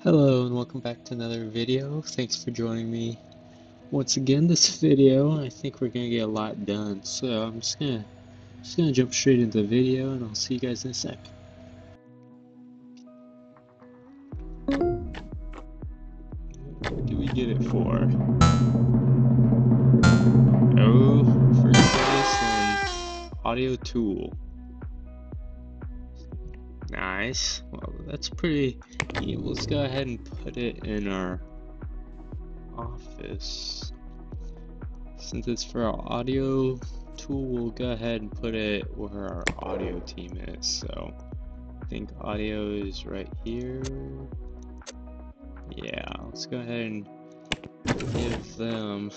Hello and welcome back to another video. Thanks for joining me once again. This video, I think we're gonna get a lot done. So I'm just gonna jump straight into the video, and I'll see you guys in a sec. What do we get it for? Oh, first place and audio tool. Nice. Well, that's pretty neat. Let's go ahead and put it in our office. Since it's for our audio tool, we'll go ahead and put it where our audio team is. So I think audio is right here. Yeah, let's go ahead and give them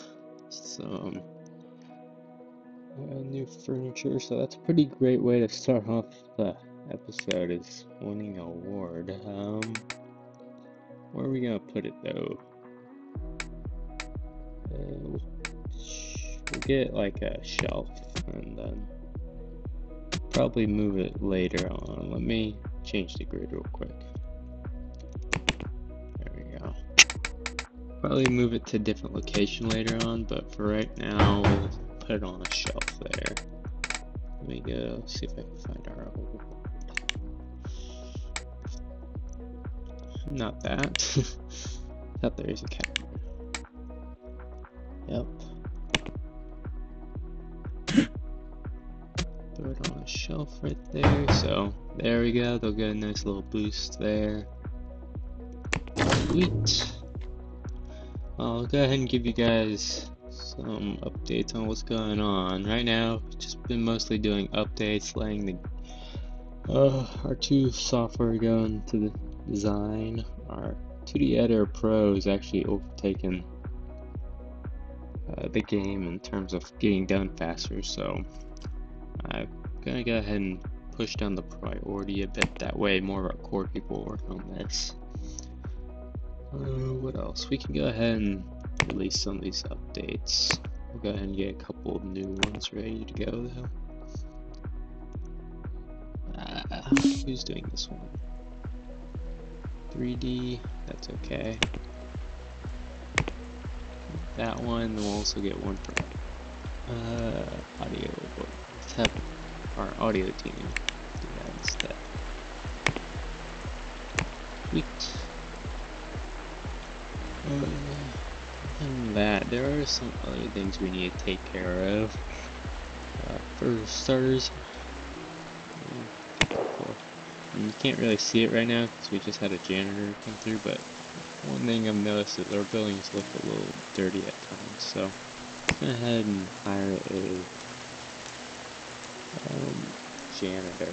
some new furniture. So that's a pretty great way to start off the episode, is winning an award. Where are we gonna put it though? We'll get like a shelf and then probably move it later on. Let me change the grid real quick. There we go. Probably move it to a different location later on, but for right now, we'll put it on a shelf there. Let me go see if I can find our old. Not that. Thought there is a cat. Yep. Throw it on a shelf right there. So there we go. They'll get a nice little boost there. Sweet. I'll go ahead and give you guys some updates on what's going on. Right now, just been mostly doing updates, letting the our two software go into the design. Our 2D Editor Pro is actually overtaken the game in terms of getting done faster, so I'm gonna go ahead and push down the priority a bit. That way more of our core people work on this. What else? We can go ahead and release some of these updates. We'll go ahead and get a couple of new ones ready to go though. Who's doing this one? 3D, that's okay. That one, we'll also get one for audio. Let's have our audio team do that instead. Sweet. And that, there are some other things we need to take care of. For starters, you can't really see it right now because we just had a janitor come through, but one thing I've noticed is our buildings look a little dirty at times, so let's go ahead and hire a janitor.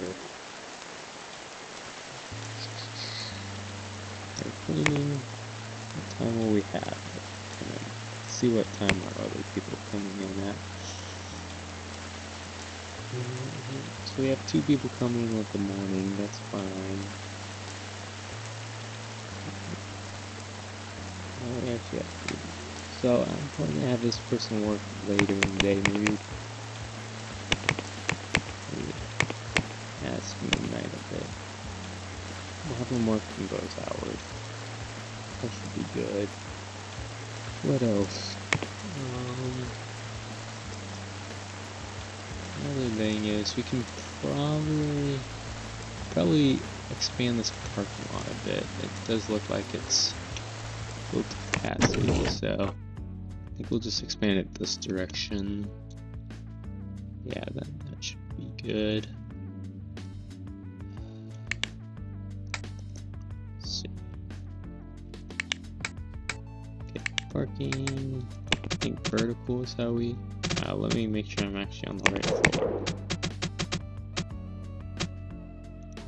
They're cleaning. What time will we have? See what time our other people are coming in at. So we have two people coming in at the morning, that's fine. We actually have three. So I'm going to have this person work later in the day, maybe that's midnight a bit. We'll have them work in those hours. That should be good. What else? Another thing is we can probably expand this parking lot a bit. It does look like it's full capacity, so I think we'll just expand it this direction. Yeah, that should be good. Let's see. Okay, parking. I think vertical is how we. Let me make sure I'm actually on the right floor.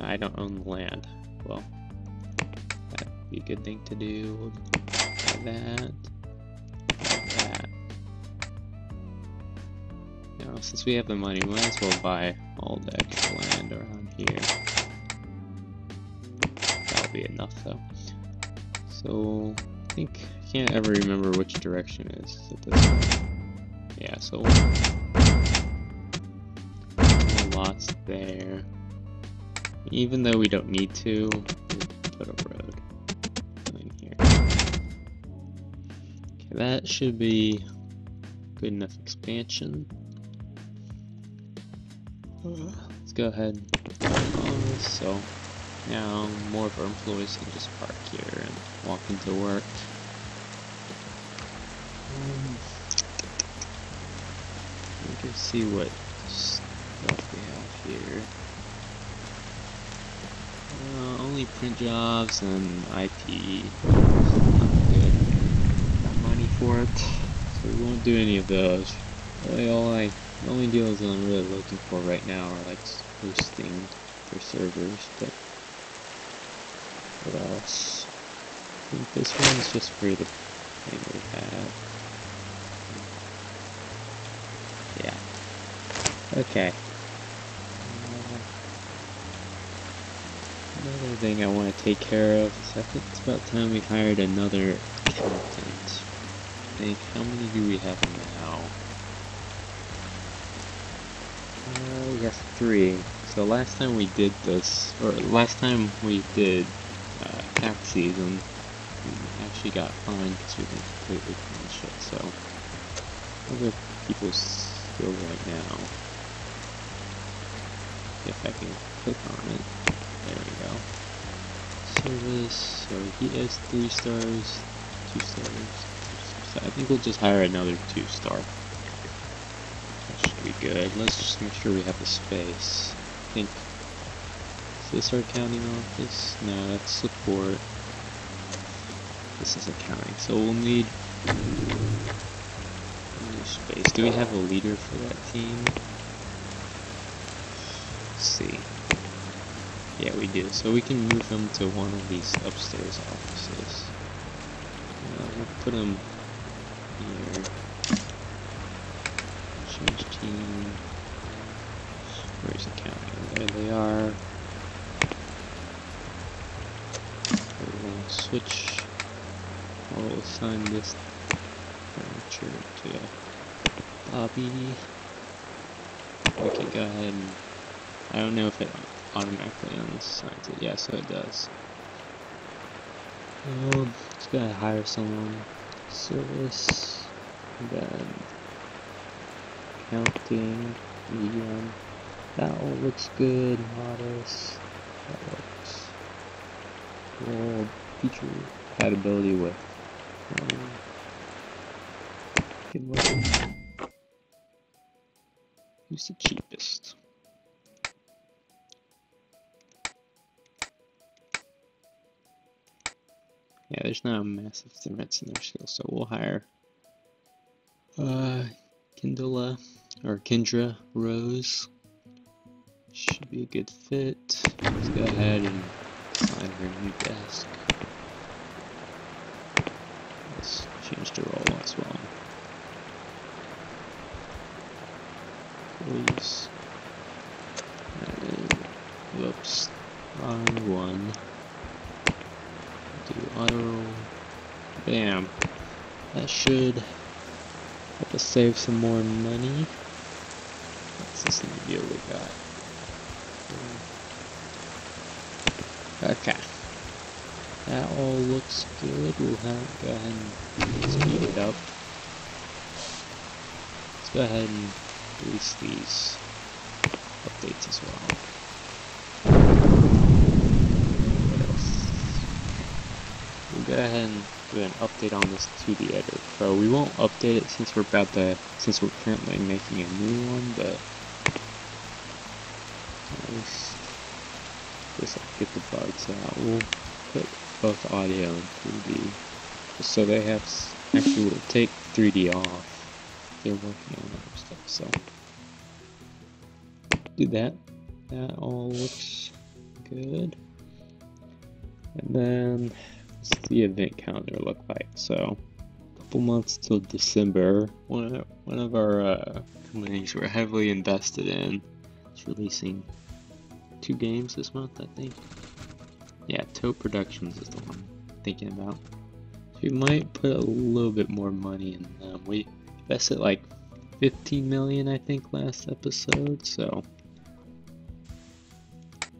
I don't own the land. Well, that'd be a good thing to do. Like that. Like that. You know, since we have the money, we might as well buy all the extra land around here. That'll be enough though. So, I think I can't ever remember which direction it is at this point. Yeah, so more lots there. Even though we don't need to, we'll put a road. That should be good enough expansion. Let's go ahead and follow this. So now more of our employees can just park here and walk into work. You can see what stuff we have here. Only print jobs and IP. Not good. Got money for it, so we won't do any of those. Really, the only deals that I'm really looking for right now are like hosting for servers. But what else? I think this one's just for the thing we have. Yeah. Okay. Another thing I want to take care of is I think it's about time we hired another accountant. I think, how many do we have now? We have 3. So last time we did this, or last time we did tax season, we actually got fined because we didn't completely finish it. So other people's still right now. If I can click on it. There we go. Service, so he has 3 stars, 2 stars. So I think we'll just hire another 2-star. That should be good. Let's just make sure we have the space. I think, is this our accounting office? No, that's support. This is accounting, so we'll need space. Do we have a leader for that team? Let's see. Yeah, we do. So we can move him to one of these upstairs offices. We'll put him here. Change team. Where's accounting? There they are. We'll switch. We'll assign this furniture to Bobby. We can go ahead and, I don't know if it automatically unassigns it. Yeah, so it does. Let's go ahead and hire someone. Service. And then accounting. Medium. That all looks good. Modest. That works. Well, feature compatibility with. Good one. Who's the cheapest? Yeah, there's not a massive difference in their skills, so we'll hire Kendra Rose. Should be a good fit. Let's go ahead and assign her new desk. Let's change the role as well. Please. Whoops. Wrong one. Do auto. Bam. That should help us save some more money. What's this new deal we got? Okay. That all looks good. We'll go ahead and speed it up. Let's go ahead and release these updates as well. What else? We'll go ahead and do an update on this 2D Editor Pro. We won't update it since we're currently making a new one, but just get the bugs out. We'll put both audio and 3D, just so they have actually will take 3D off. They're working on other stuff, so do that. That all looks good. And then what's the event calendar look like? So a couple months till December. One of our companies we're heavily invested in is releasing 2 games this month, I think. Yeah, Toe Productions is the one I'm thinking about. So we might put a little bit more money in them. We invested like 15 million, I think, last episode, so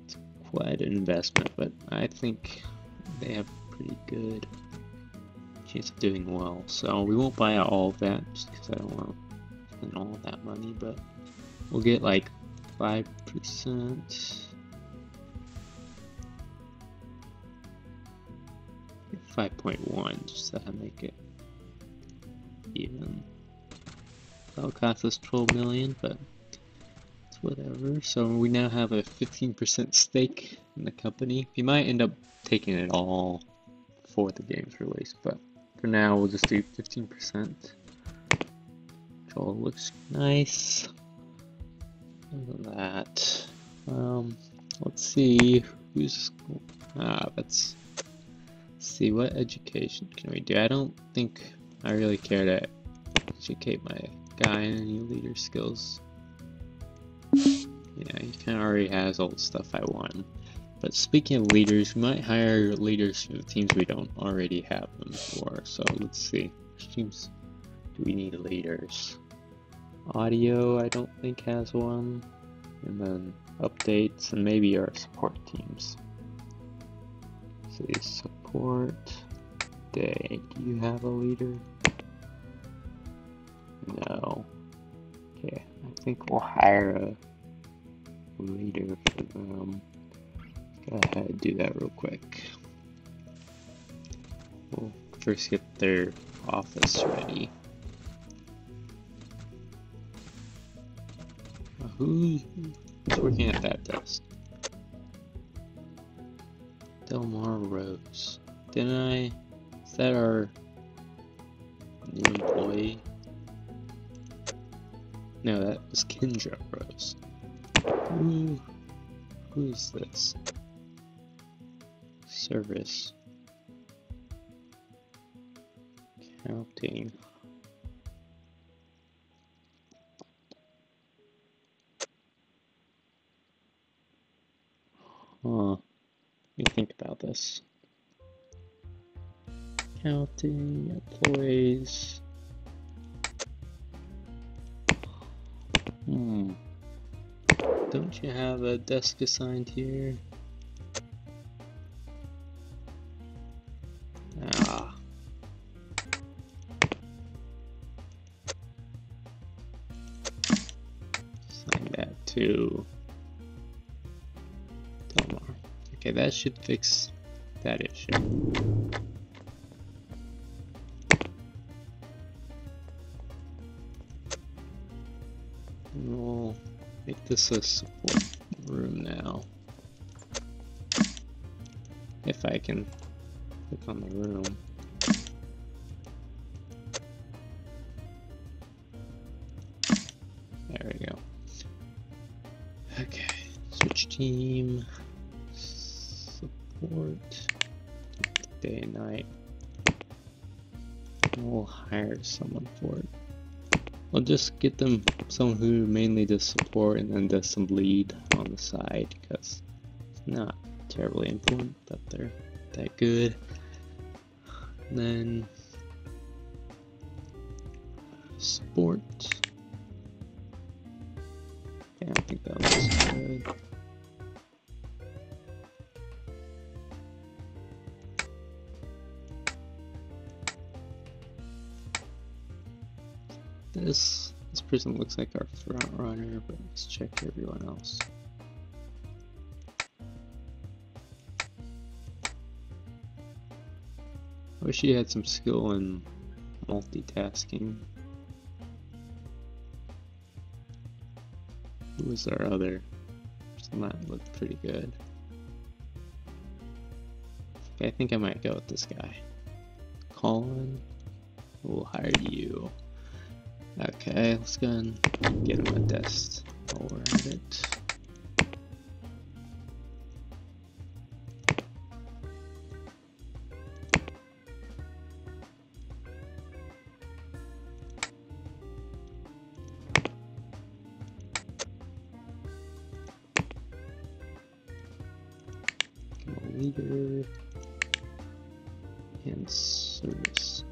it's quite an investment, but I think they have pretty good chance of doing well. So we won't buy out all of that just because I don't want to spend all that money, but we'll get like 5%. 5.1 just to make it even. That'll cost us 12 million, but it's whatever. So we now have a 15% stake in the company. We might end up taking it all for the game's release, but for now we'll just do 15%. Which all looks nice. Other than that, let's see who's. Let's see what education can we do. I don't think I really care to educate my guy in any leader skills. Yeah, he kind of already has all the stuff I want. But speaking of leaders, we might hire leaders from the teams we don't already have them for. So let's see, which teams do we need leaders? Audio, I don't think has one. And then updates and maybe our support teams. So support day. Do you have a leader? No. Okay, I think we'll hire a leader for them. Go ahead and do that real quick. We'll first get their office ready. Who's working at that desk? Delmar Rose. Didn't I? Is that our new employee? No, that was Kendra Rose. Who's this? Service. Counting. Let me think about this. Counting employees. Don't you have a desk assigned here? Assign that to Delmar. Okay, that should fix that issue. We'll make this a support room now. If I can click on the room. There we go. Okay, switch team, support, day and night. We'll hire someone for it. I'll just get them someone who mainly does support and then does some lead on the side because it's not terribly important that they're that good. And then support. Yeah, I think that looks good. This person looks like our front runner, but let's check everyone else. I wish he had some skill in multitasking. Who was our other? That looked pretty good. Okay, I think I might go with this guy. Colin, we'll hire you. Okay, let's go and get him a desk while we're at it. Leader and service.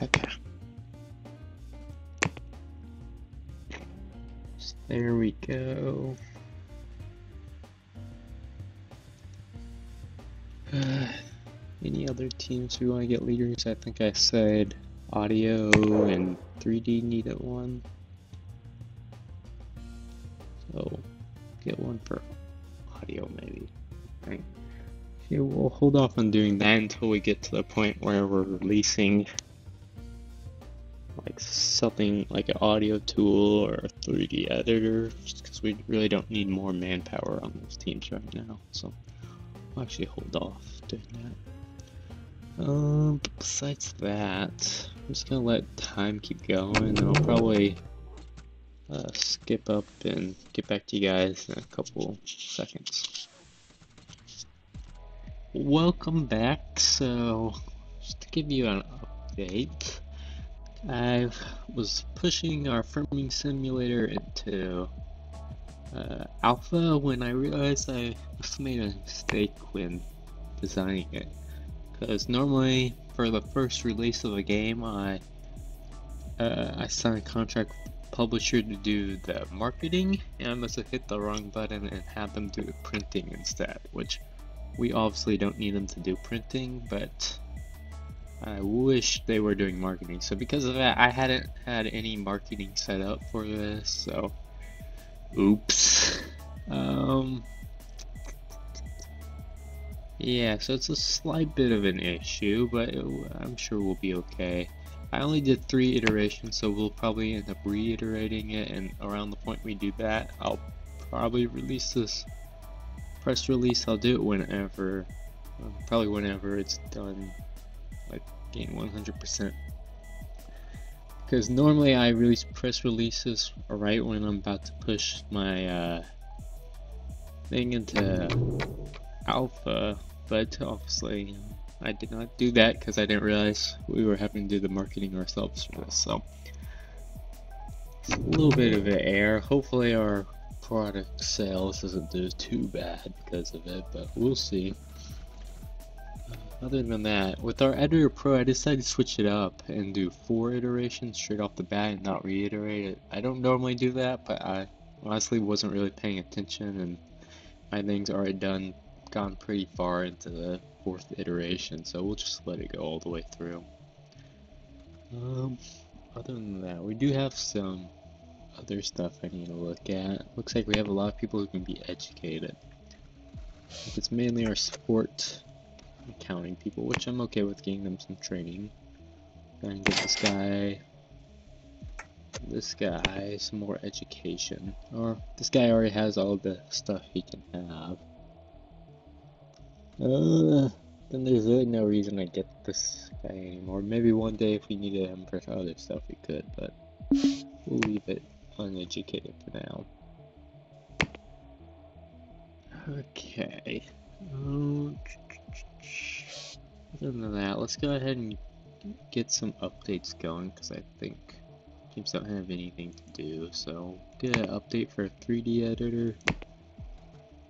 Okay. So there we go. Any other teams we want to get leaders? I think I said audio and 3D needed one. So get one for audio maybe. Right. Okay, we'll hold off on doing that until we get to the point where we're releasing like something like an audio tool or a 3D editor, just because we really don't need more manpower on those teams right now. So I'll actually hold off doing that. Besides that, I'm just gonna let time keep going, and I'll probably skip up and get back to you guys in a couple seconds. Welcome back. So just to give you an update, I was pushing our farming simulator into alpha when I realized I must have made a mistake when designing it. Because normally for the first release of a game, I sign a contract with the publisher to do the marketing, and I must have hit the wrong button and had them do the printing instead, which we obviously don't need them to do printing, but I wish they were doing marketing. So because of that, I hadn't had any marketing set up for this, so oops. Yeah, so it's a slight bit of an issue, but I'm sure we'll be okay. I only did 3 iterations, so we'll probably end up reiterating it, and around the point we do that, I'll probably release this press release. I'll do it whenever, probably whenever it's done, like gain 100%. Because normally I release press releases right when I'm about to push my thing into alpha, but obviously I did not do that because I didn't realize we were having to do the marketing ourselves for this. So it's a little bit of an error. Hopefully our product sales doesn't do too bad because of it, but we'll see. Other than that, with our Editor Pro, I decided to switch it up and do 4 iterations straight off the bat and not reiterate it. I don't normally do that, but I honestly wasn't really paying attention, and my thing's already gone pretty far into the 4th iteration, so we'll just let it go all the way through. Other than that, we do have some other stuff I need to look at. Looks like we have a lot of people who can be educated. It's mainly our support accounting people, which I'm okay with getting them some training. And get this guy some more education. Or this guy already has all the stuff he can have. Then there's really no reason to get this guy anymore. Maybe one day if we needed him for other stuff we could, but we'll leave it uneducated for now. Okay. Other than that, let's go ahead and get some updates going, because I think teams don't have anything to do. So get an update for a 3D editor.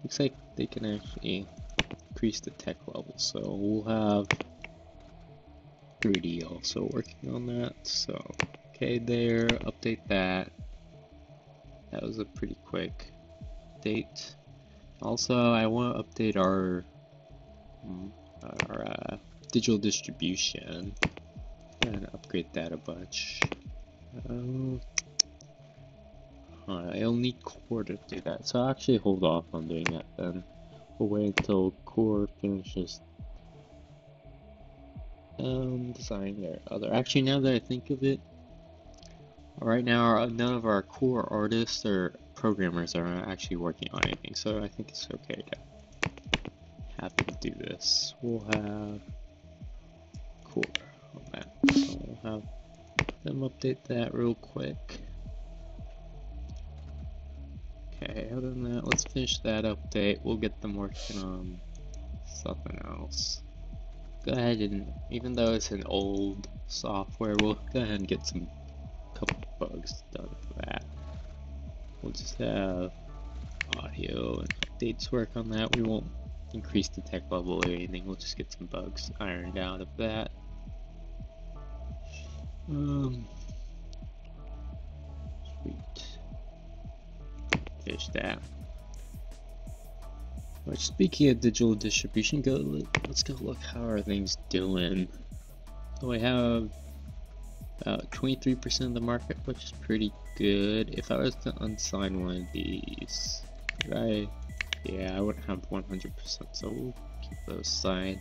Looks like they can actually increase the tech level, so we'll have 3D also working on that. So okay, there, update that. That was a pretty quick update. Also, I want to update our digital distribution and upgrade that a bunch. I'll need core to do that, so I'll actually hold off on doing that then. We'll wait until core finishes designing their other. Actually, now that I think of it, right now none of our core artists or programmers are actually working on anything, so I think it's okay to have them do this. We'll have core on that, so we'll have them update that real quick. Okay, other than that, let's finish that update. We'll get them working on something else. Go ahead and, even though it's an old software, we'll go ahead and get some couple bugs done for that. We'll just have audio and updates work on that. We won't increase the tech level or anything. We'll just get some bugs ironed out of that. Sweet. Finish that. Alright, speaking of digital distribution, let's go look how are things doing. So we have about 23% of the market, which is pretty good. If I was to unsign one of these, yeah, I wouldn't have 100%, so we'll keep those signed.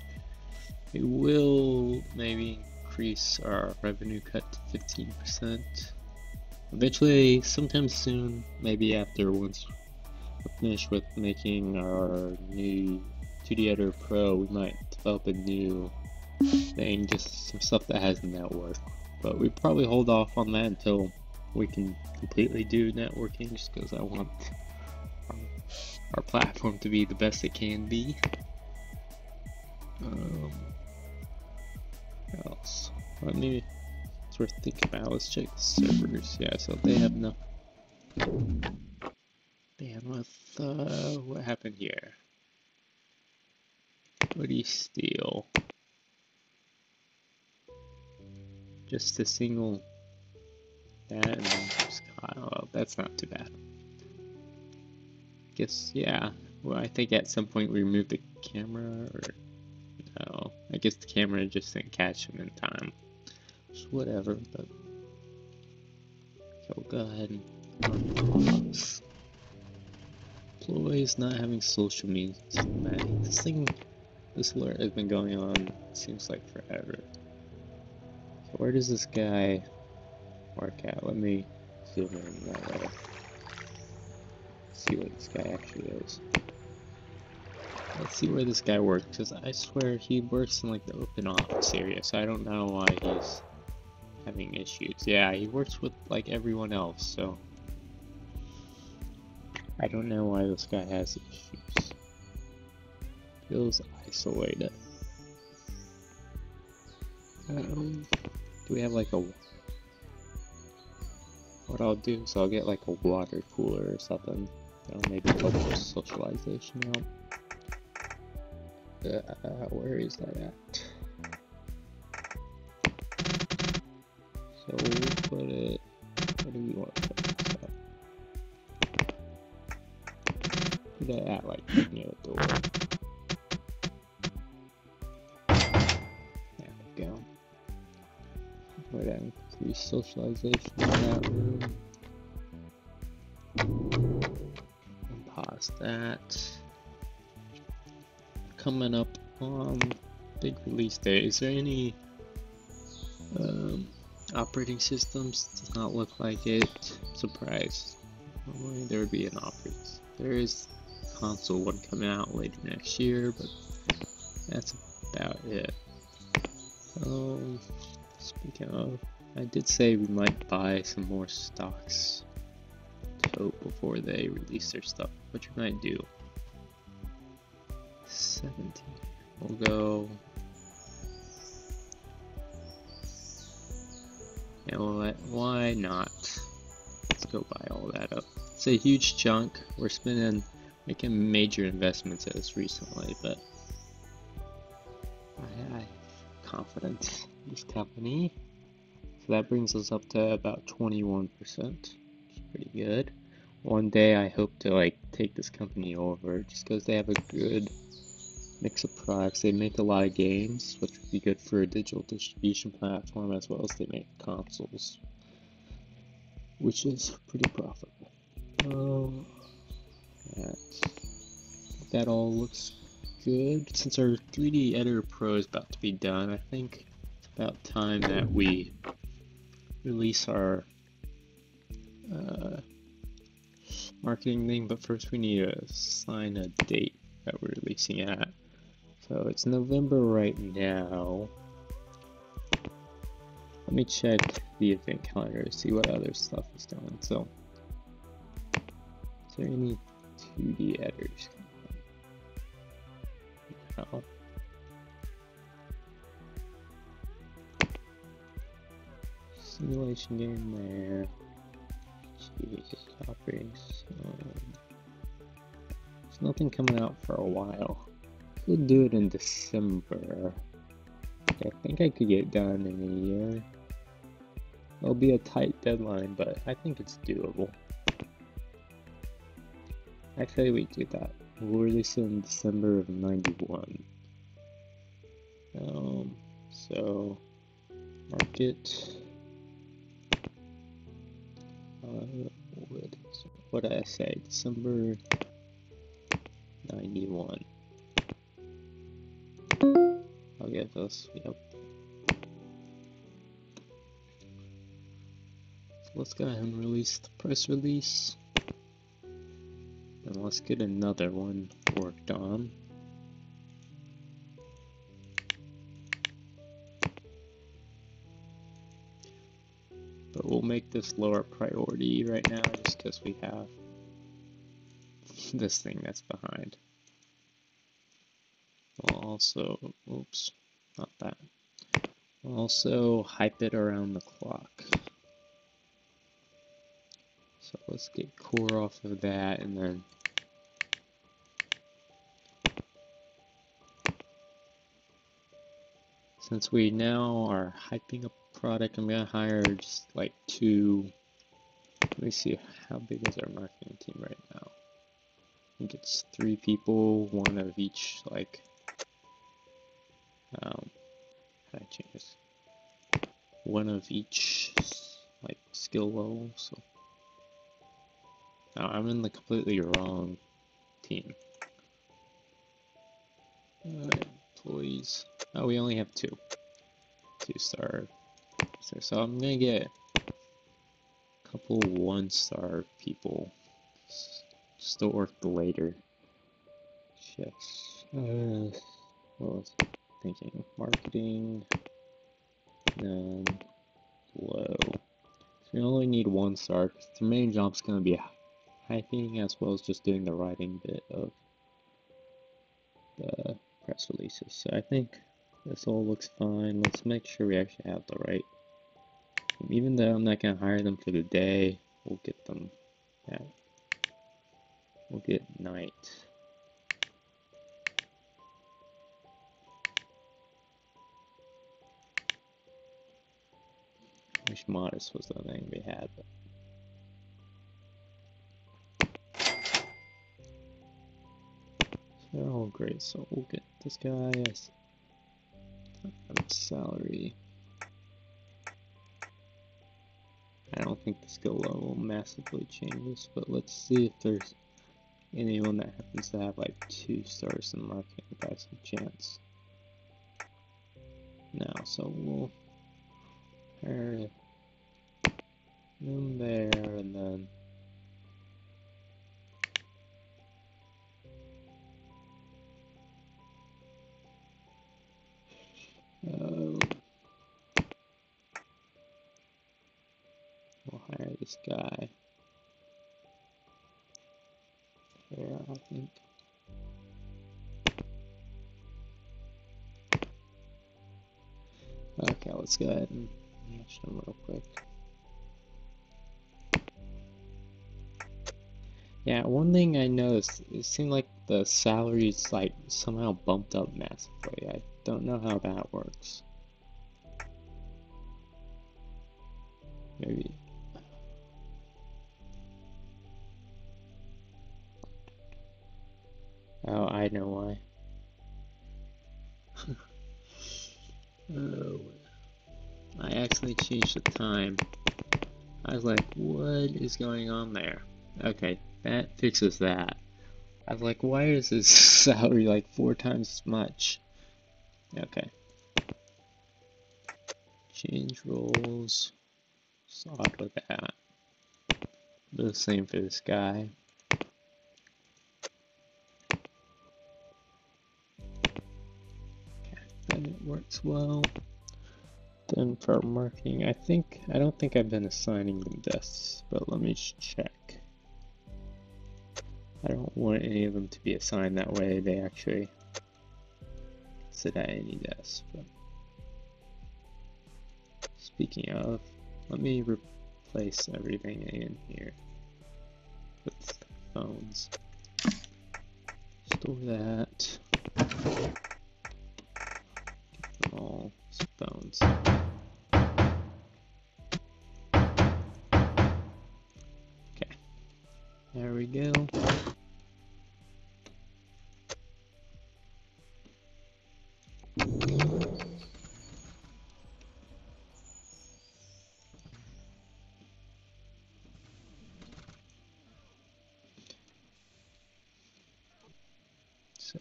We will maybe increase our revenue cut to 15%. Eventually, sometime soon, maybe once we're finished with making our new 2D Editor Pro, we might develop a new thing, just some stuff that has network. But we probably hold off on that until we can completely do networking, just because I want our platform to be the best it can be. What else? It's worth thinking about. Let's check the servers. Yeah, so they have no bandwidth. What happened here? What do you steal? Just a single that and just, oh, that's not too bad. Guess, yeah. Well, I think at some point we removed the camera, or no. I guess the camera just didn't catch him in time. Just whatever, but so we'll go ahead and pause. Employees not having social media. This alert has been going on, seems like forever. So where does this guy work at? Let me zoom in that way. See what this guy actually is. Let's see where this guy works, because I swear he works in like the open office area, so I don't know why he's having issues. Yeah, he works with like everyone else, so I don't know why this guy has issues. Feels isolated. Do we have like a... What I'll do is I'll get like a water cooler or something. That'll maybe help with socialization out. Where is that at? So we'll put it... Where do we want to put this at? Put it at like near the door. There we go. Put that increase socialization in that room. And pause that. Coming up on big release day. Is there any operating systems? Does not look like it. Surprise. Normally there would be an operating. There is console one coming out later next year, but that's about it. Speaking of, I did say we might buy some more stocks before they release their stuff, which we might do. 17. We'll go. You know what? Why not? Let's go buy all that up. It's a huge chunk. We're making major investments in this recently, but I have confidence in this company. So that brings us up to about 21%, which is pretty good. One day I hope to like take this company over, just because they have a good mix of products. They make a lot of games, which would be good for a digital distribution platform, as well as they make consoles, which is pretty profitable. That all looks good. Since our 3D Editor Pro is about to be done, I think it's about time that we release our marketing thing, but first we need to assign a date that we're releasing at. So it's November right now. Let me check the event calendar to see what other stuff is done. So, is there any 2D editors? No. Simulation game there. Operating. There's nothing coming out for a while. Could do it in December. I think I could get it done in a year. It'll be a tight deadline, but I think it's doable. I say we do that. We'll release it in December of '91. So market. What did I say? December '91. I'll get this. Yep. So let's go ahead and release the press release. And let's get another one worked on. But we'll make this lower priority right now just because we have this thing that's behind. We'll also, oops, not that. We'll also hype it around the clock. So let's get core off of that, and then since we now are hyping up product, I'm gonna hire just like 2. Let me see, how big is our marketing team right now? I think it's 3 people, 1 of each, like, how do I change this? 1 of each, like, skill level, so. Oh, I'm in the completely wrong team. Employees. Oh, we only have 2. 2-star. So I'm gonna get a couple 1-star people just to work later shifts. What was I thinking? Marketing, none, low. So we only need 1-star because the main job's gonna be hyping as well as just doing the writing bit of the press releases. So I think this all looks fine. Let's make sure we actually have the right. Even though I'm not gonna hire them for the day, we'll get them at, we'll get night. I wish modest was the thing we had, but they're all great. So we'll get this guy as salary. I don't think the skill level massively changes, but let's see if there's anyone that happens to have like 2 stars in marketing by some chance. No, so we'll hire them there, and then we'll hire this guy there, I think. Okay, let's go ahead and match them real quick. Yeah, one thing I noticed, it seemed like the salaries like somehow bumped up massively. I don't know how that works. Maybe. Oh, I know why. Oh, I accidentally changed the time. I was like, what is going on there? Okay, that fixes that. I was like, why is his salary like 4 times as much? Okay. Change roles. Start with that. Do the same for this guy. Okay, then it works well. Then for marketing, I don't think I've been assigning them desks, but let me check. I don't want any of them to be assigned that way. They actually sit at any desk. But speaking of, let me replace everything in here with phones. Store that. Get them all as phones. Okay. There we go.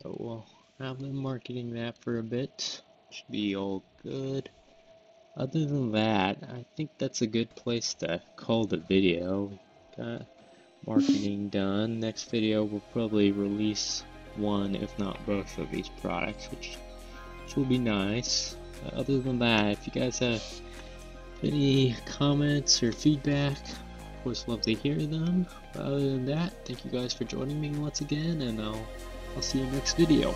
So we'll have them marketing that for a bit. Should be all good. Other than that, I think that's a good place to call the video. Got marketing done. Next video we'll probably release one, if not both, of these products, which will be nice. Other than that, if you guys have any comments or feedback, of course love to hear them. But other than that, thank you guys for joining me once again, and I'll see you next video.